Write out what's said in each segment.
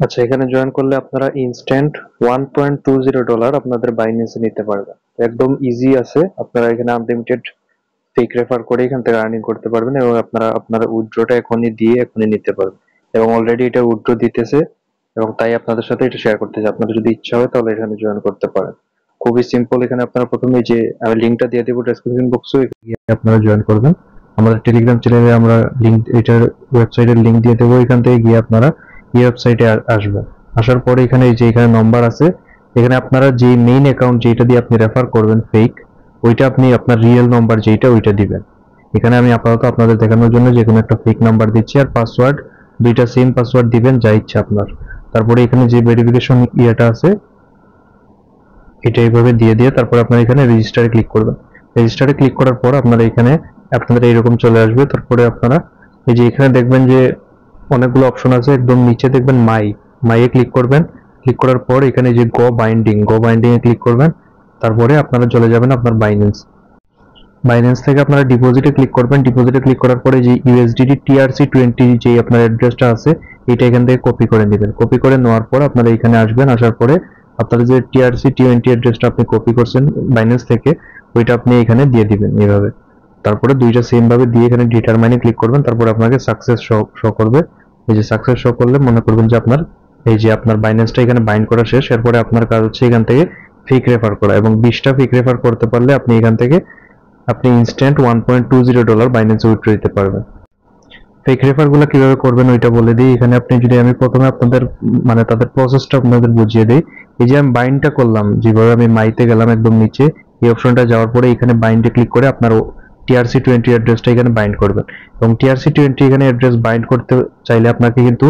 আচ্ছা, এখানে জয়েন করলে আপনারা ইনস্ট্যান্ট $1.20 আপনাদের বাইন্যান্সে নিতে পারবেন। একদম ইজি আছে, আপনারা এখানে আনলিমিটেড ফেক রেফার করে এখান থেকে আর্নিং করতে পারবেন এবং আপনারা আপনার উইথড্রটা এখনই দিয়ে এখনই নিতে পারবেন এবং অলরেডি এটা উইথড্র দিতেছে এবং তাই আপনাদের সাথে এটা শেয়ার করতেছে। আপনাদের যদি ইচ্ছা হয় তাহলে এখানে জয়েন করতে পারেন। খুবই সিম্পল। এখানে আপনারা প্রথমে যে আমি লিঙ্কটা দিয়ে দেবো ডেসক্রিপশন বক্সে, গিয়ে আপনারা জয়েন করবেন। আমাদের টেলিগ্রাম চ্যানেলে আমরা লিঙ্ক, এটার ওয়েবসাইটের লিঙ্ক দিয়ে দেবো। এখান থেকে গিয়ে আপনারা এই ওয়েবসাইটে আসবেন। আসার পরে এখানে যে এখানে নম্বর আছে, এখানে আপনারা যে মেইন অ্যাকাউন্ট যেটা দিয়ে আপনি রেফার করবেন ফেক, ওইটা আপনি আপনার রিয়েল নাম্বার যেটা ওইটা দিবেন। এখানে আমি আপাতত আপনাদের দেখানোর জন্য যে কোনো একটা ফেক নাম্বার দিচ্ছি, আর পাসওয়ার্ড দুইটা সেম পাসওয়ার্ড দিবেন যা ইচ্ছা আপনার। তারপরে এখানে যে ভেরিফিকেশন ইয়েটা আছে এটা এইভাবে দিয়ে দিয়ে তারপর আপনারা এখানে রেজিস্টারে ক্লিক করবেন। রেজিস্টারে ক্লিক করার পর আপনারা এখানে আপনাদের এইরকম চলে আসবে। তারপরে আপনারা এই যে এখানে দেখবেন যে অনেকগুলো অপশন আছে, একদম নিচে দেখবেন মাইয়ে ক্লিক করবেন। ক্লিক করার পর এখানে যে গো বাইন্ডিং এ ক্লিক করবেন। তারপরে আপনারা চলে যাবেন আপনার বাইন্যান্স থেকে আপনারা ডিপোজিটে ক্লিক করবেন। ডিপোজিটে ক্লিক করার পরে যে ইউএসডিটি TRC20 যে আপনার অ্যাড্রেসটা আছে এটা এখান থেকে কপি করে নেবেন। কপি করে নেওয়ার পর আপনারা এখানে আসবেন। আসার পরে আপনারা যে TRC20 অ্যাড্রেসটা আপনি কপি করছেন বাইন্যান্স থেকে, ওইটা আপনি এখানে দিয়ে দিবেন এইভাবে। তারপরে দুইটা সেম ভাবে দিয়ে এখানে ডিটারমাইনে ক্লিক করবেন। তারপর আপনাকে সাকসেস শো করবে। এই যে সাকসেস শো করলে মনে করবেন যে আপনার এই যে আপনার বাইন্যান্সটা এখানে বাইন্ড করা শেষ। এরপরে আপনার কাজ হচ্ছে এখান থেকে ফেক রেফার করা, এবং 20টা ফেক রেফার করতে পারলে আপনি এখান থেকে আপনি ইনস্ট্যান্ট $1.20 বাইন্যান্সে উইথড্র দিতে পারবেন। ফেক রেফার গুলো কিভাবে করবেন ওইটা বলে দিই। এখানে আপনি যদি আমি প্রথমে আপনাদের মানে তাদের প্রসেসটা আপনাদের বুঝিয়ে দিই। এই যে আমি বাইন্ডটা করলাম, যেভাবে আমি মাইতে গেলাম একদম নিচে এই অপশনটা যাওয়ার পরে এখানে বাইন্ডে ক্লিক করে আপনার TRC20 অ্যাড্রেসটা এখানে বাইন্ড করবেন। এবং TRC20 এখানে অ্যাড্রেস বাইন্ড করতে চাইলে আপনাকে কিন্তু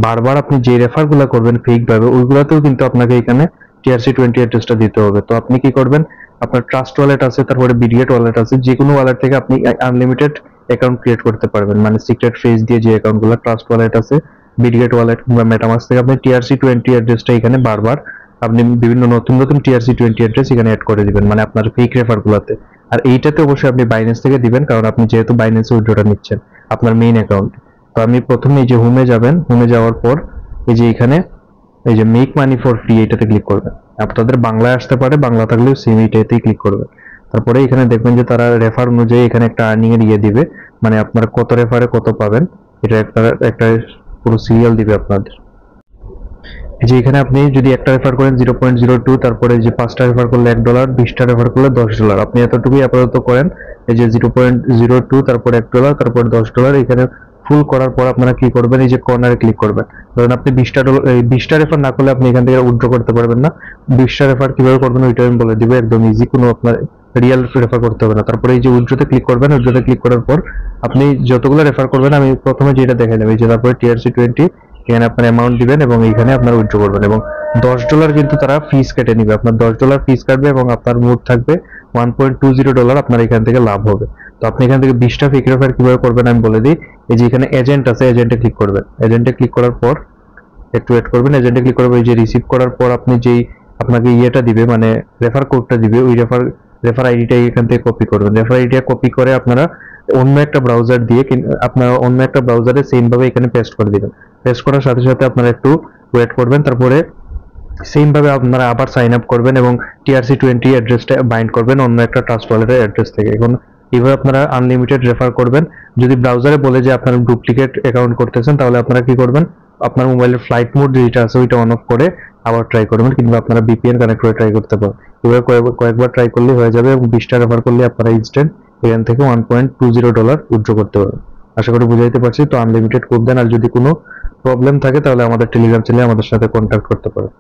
বারবার আপনি যে রেফার গুলো করবেন ফেক ভাবে ওইগুলোতেও কিন্তু আপনাকে এখানে TRC20 অ্যাড্রেসটা দিতে হবে। তো আপনি কি করবেন, আপনার ট্রাস্ট ওয়ালেট আছে, তারপরে বিডিগেট ওয়ালেট আছে, যে কোনো ওয়ালেট থেকে আপনি আনলিমিটেড অ্যাকাউন্ট ক্রিয়েট করতে পারবেন। মানে সিক্রেট ফ্রেজ দিয়ে যে অ্যাকাউন্টগুলো, ট্রাস্ট ওয়ালেট আছে, বিডিগেট ওয়ালেট কিংবা মেটামাস্ক থেকে আপনি TRC20 অ্যাড্রেসটা এখানে বারবার আপনি বিভিন্ন নতুন নতুন TRC20 অ্যাড্রেস এখানে অ্যাড করে দিবেন, মানে আপনার ফেক রেফার গুলোতে। আর এইটাতে অবশ্যই আপনি বাইন্যান্স থেকে দিবেন, কারণ আপনি যেহেতু বাইন্যান্সে উইথড্রটা নিচ্ছেন আপনার মেইন অ্যাকাউন্ট। তো আমি প্রথমে এই যে হোমে যাবেন, হোমে যাওয়ার পর এই যে এখানে এই যে মেক মানি ফর ফ্রি এটাতে ক্লিক করবেন। আপনাদের বাংলায় আসতে পারে, বাংলা থাকলেও সেম এইটাতেই ক্লিক করবেন। তারপরে এখানে দেখবেন যে তারা রেফার অনুযায়ী এখানে একটা আর্নিং এর ইয়ে দিবে, মানে আপনারা কত রেফারে কত পাবেন এটা একটা একটা পুরো সিরিয়াল দিবে আপনাদের। এই যে এখানে আপনি যদি একটা রেফার করেন 0.02, তারপরে যে 5টা রেফার করলে $1, 20টা রেফার করলে $10। আপনি এতটুকুই আপাতত করেন। এই যে 0.02, তারপর $1, তারপর $10। এখানে ফুল করার পর আপনারা কি করবেন, এই যে কর্নারে ক্লিক করবেন। ধরুন আপনি 20টা রেফার না করলে আপনি এখান থেকে উইথড্র করতে পারবেন না। 20টা রেফার কিভাবে করবেন ওইটা আমি বলে দিব, একদম ইজি, কোনো আপনার রিয়েল রেফার করতে হবে না। তারপরে এই যে উইথড্রতে ক্লিক করবেন, উইথড্রতে ক্লিক করার পর আপনি যতগুলো রেফার করবেন আমি প্রথমে যেটা দেখাই দেবো, এই যে তারপরে TRC20 এখানে আপনার অ্যামাউন্ট দিবেন এবং এখানে আপনার উইথড্র করবেন। এবং $10 কিন্তু তারা ফিস কেটে নিবে, আপনার $10 ফিস কাটবে এবং আপনার মোট থাকবে $1.20 আপনার এখান থেকে লাভ হবে। তো আপনি এখান থেকে 20টা ফেক রেফার কিভাবে করবেন আমি বলে দিই। এই যে এখানে এজেন্ট আছে, এজেন্টে ক্লিক করবেন। এজেন্টে ক্লিক করার পর একটু ওয়েট করবেন। এজেন্টে ক্লিক করবেন, এই যে রিসিভ করার পর আপনি যেই আপনাকে ইয়েটা দিবে মানে রেফার কোডটা দিবে, ওই রেফার আইডিটা এখান থেকে কপি করবেন। রেফার আইডিটা কপি করে আপনারা অন্য একটা ব্রাউজার দিয়ে আপনারা অন্য একটা ব্রাউজারে সেম ভাবে এখানে পেস্ট করে দিবেন। পেস্ট করার সাথে সাথে আপনারা একটু ওয়েট করবেন। তারপরে সেম ভাবে আপনারা আবার সাইন আপ করবেন এবং TRC20 অ্যাড্রেসটা বাইন্ড করবেন অন্য একটা ট্রাস্ট ওয়ালেটের অ্যাড্রেস থেকে। এখন এইভাবে আপনারা আনলিমিটেড রেফার করবেন। যদি ব্রাউজারে বলে যে আপনারা ডুপ্লিকেট অ্যাকাউন্ট করতেছেন তাহলে আপনারা কি করবেন, আপনার মোবাইলের ফ্লাইট মোড যেটা আছে ওইটা অন অফ করে আবার ট্রাই করবেন, কিংবা আপনারা VPN কানেক্ট করে ট্রাই করতে পারেন। এভাবে কয়েকবার ট্রাই করলে হয়ে যাবে এবং 20টা রেফার করলে আপনারা ইনস্ট্যান্ট এখান থেকে $1.20 উইথড্র করতে পারবেন। আশা করি বুঝাইতে পারছি। তো আনলিমিটেড কোড দেন, আর যদি কোনো প্রবলেম থাকে তাহলে আমাদের টেলিগ্রাম চ্যানেলে আমাদের সাথে কন্ট্যাক্ট করতে পারেন।